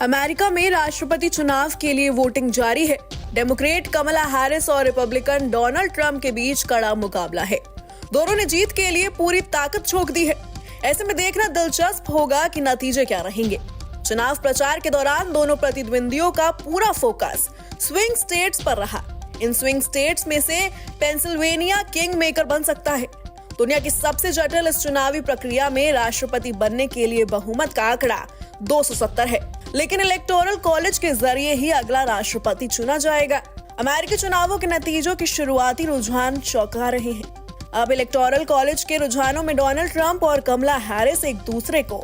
America में राष्ट्रपति चुनाव के लिए वोटिंग जारी है। डेमोक्रेट कमला हैरिस और रिपब्लिकन डोनाल्ड ट्रंप के बीच कड़ा मुकाबला है। दोनों ने जीत के लिए पूरी ताकत झोंक दी है। ऐसे में देखना दिलचस्प होगा कि नतीजे क्या रहेंगे। चुनाव प्रचार के दौरान दोनों प्रतिद्वंदियों का पूरा फोकस स्विंग स्टेट्स पर रहा। इन स्विंग स्टेट्स में से पेंसिल्वेनिया किंग मेकर बन सकता है। दुनिया की सबसे जटिल इस चुनावी प्रक्रिया में राष्ट्रपति बनने के लिए बहुमत का आंकड़ा 270 है, लेकिन इलेक्टोरल कॉलेज के जरिए ही अगला राष्ट्रपति चुना जाएगा। अमेरिकी चुनावों के नतीजों के शुरुआती रुझान चौंका रहे हैं। अब इलेक्टोरल कॉलेज के रुझानों में डोनाल्ड ट्रंप और कमला हैरिस एक दूसरे को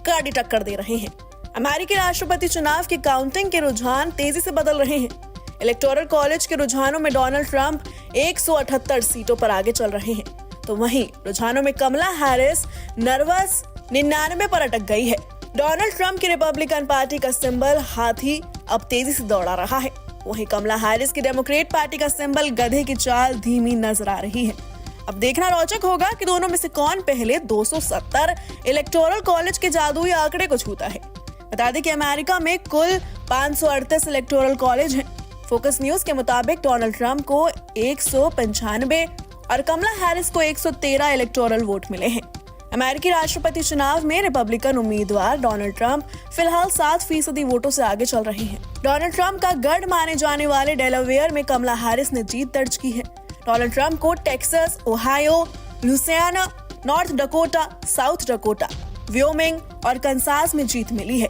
कड़ी टक्कर दे रहे हैं। अमेरिकी राष्ट्रपति चुनाव की काउंटिंग के रुझान तेजी से बदल रहे हैं। इलेक्टोरल कॉलेज के रुझानों में डोनाल्ड ट्रंप 178 सीटों पर आगे चल रहे हैं, तो वहीं रुझानों में कमला हैरिस नर्वस 99 पर अटक गई है। डोनाल्ड ट्रंप की रिपब्लिकन पार्टी का सिंबल हाथी अब तेजी से दौड़ा रहा है, वहीं कमला हैरिस की डेमोक्रेट पार्टी का सिंबल गधे की चाल धीमी नजर आ रही है। अब देखना रोचक होगा कि दोनों में से कौन पहले 270 इलेक्टोरल कॉलेज के जादुई आंकड़े को छूता है। बता दें कि अमेरिका में कुल 538 इलेक्टोरल कॉलेज हैं। फोकस न्यूज के मुताबिक डोनाल्ड ट्रंप को 195 और कमला हैरिस को 113 इलेक्टोरल वोट मिले हैं। अमेरिकी राष्ट्रपति चुनाव में रिपब्लिकन उम्मीदवार डोनाल्ड ट्रंप फिलहाल 7% वोटों से आगे चल रहे हैं। डोनाल्ड ट्रंप का गढ़ माने जाने वाले डेलावेयर में कमला हैरिस ने जीत दर्ज की है। डोनाल्ड ट्रंप को Texas, Ohio, Louisiana, North Dakota, South Dakota, Wyoming और कंसास में जीत मिली है।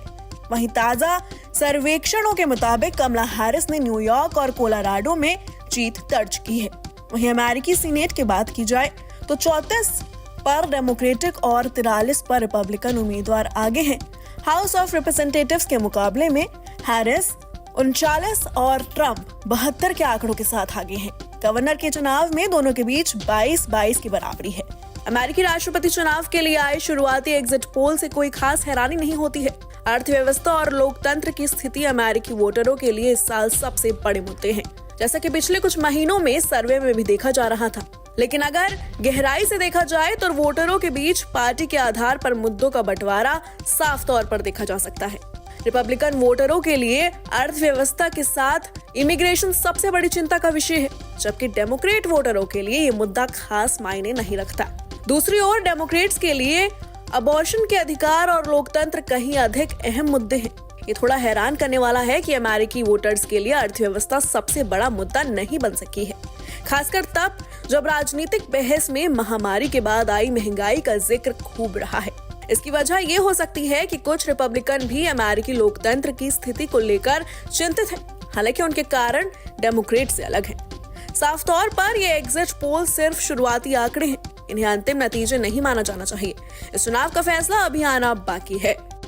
वहीं ताजा सर्वेक्षणों के मुताबिक कमला हैरिस ने न्यूयॉर्क और कोलोराडो में जीत दर्ज की है। वहीं अमेरिकी सीनेट की बात की जाए तो 34 पर डेमोक्रेटिक और 43 पर रिपब्लिकन उम्मीदवार आगे हैं। हाउस ऑफ रिप्रेजेंटेटिव्स के मुकाबले में हैरिस 39 और ट्रंप 72 के आंकड़ों के साथ आगे हैं। गवर्नर के चुनाव में दोनों के बीच 22-22 की बराबरी है। अमेरिकी राष्ट्रपति चुनाव के लिए आए शुरुआती एग्जिट पोल से कोई खास हैरानी नहीं होती है। अर्थव्यवस्था और लोकतंत्र की स्थिति अमेरिकी वोटरों के लिए इस साल सबसे बड़े मुद्दे हैं, जैसा कि पिछले कुछ महीनों में सर्वे में भी देखा जा रहा था। लेकिन अगर गहराई से देखा जाए तो वोटरों के बीच पार्टी के आधार पर मुद्दों का बंटवारा साफ तौर पर देखा जा सकता है। रिपब्लिकन वोटरों के लिए अर्थव्यवस्था के साथ इमिग्रेशन सबसे बड़ी चिंता का विषय है, जबकि डेमोक्रेट वोटरों के लिए ये मुद्दा खास मायने नहीं रखता। दूसरी ओर डेमोक्रेट्स के लिए अबॉर्शन के अधिकार और लोकतंत्र कहीं अधिक अहम मुद्दे हैं। ये थोड़ा हैरान करने वाला है कि अमेरिकी वोटर्स के लिए अर्थव्यवस्था सबसे बड़ा मुद्दा नहीं बन सकी है, खासकर तब जब राजनीतिक बहस में महामारी के बाद आई महंगाई का जिक्र खूब रहा है। इसकी वजह ये हो सकती है कि कुछ रिपब्लिकन भी अमेरिकी लोकतंत्र की स्थिति को लेकर चिंतित हैं, हालांकि उनके कारण डेमोक्रेट से अलग हैं। साफ तौर पर ये एग्जिट पोल सिर्फ शुरुआती आंकड़े हैं, इन्हें अंतिम नतीजे नहीं माना जाना चाहिए। इस चुनाव का फैसला अभी आना बाकी है।